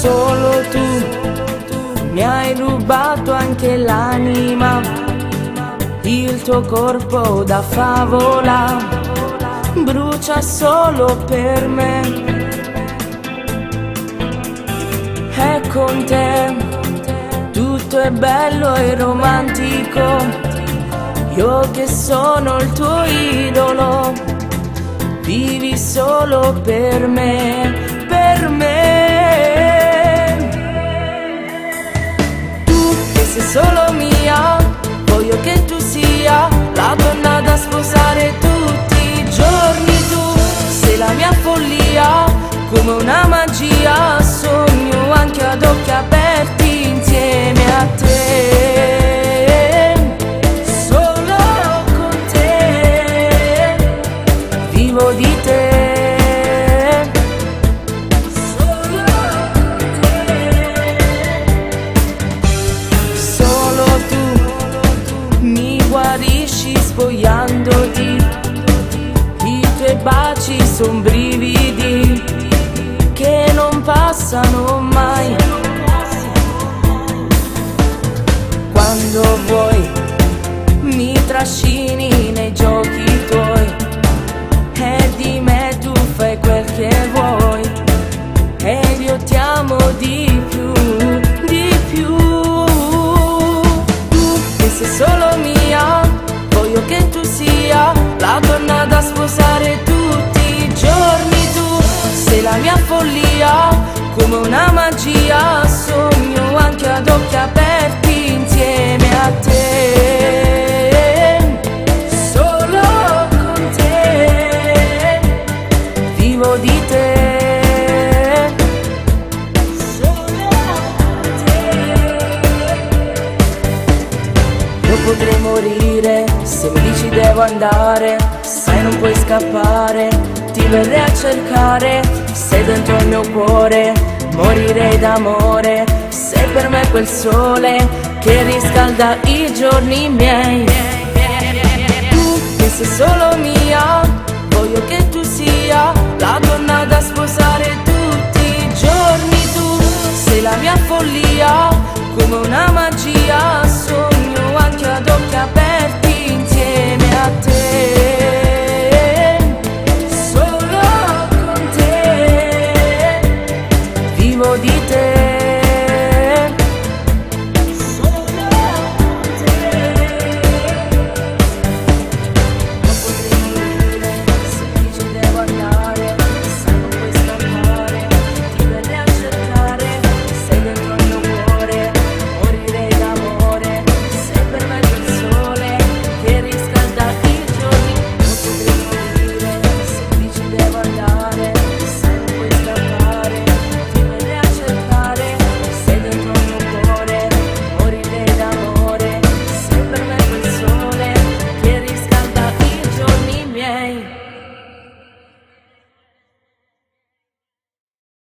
Solo tu mi hai rubato anche l'anima, il tuo corpo da favola brucia solo per me. E con te tutto è bello e romantico, io che sono il tuo idolo, vivi solo per me, per me. Tu che sei solo mia, voglio che tu sia la donna da sposare tutti i giorni. Tu sei la mia follia, come una magia, sogno anche ad occhi aperti insieme a te. Solo con te vivo di te. Solo con te. Solo tu mi guarisci spogliandoti, i tuoi baci son brividi che non passano mai. Quando vuoi mi trascini nei giochi tuoi e di me tu fai quel che vuoi, ed io ti amo di più, di più. Tu che sei solo mia, voglio che tu sia la donna da sposare tutti i giorni. Tu sei la mia follia, come una magia, sogno anche ad occhi aperti insieme a te. Solo con te vivo di te. Solo con te. Io potrei morire se mi dici devo andare, sai non puoi scappare, ti verrei a cercare, sei dentro il mio cuore, morirei d'amore, sei per me quel sole che riscalda i giorni miei. Tu che sei solo mia, voglio che tu sia la donna da sposare tutti i giorni. Tu sei la mia follia, come una magia,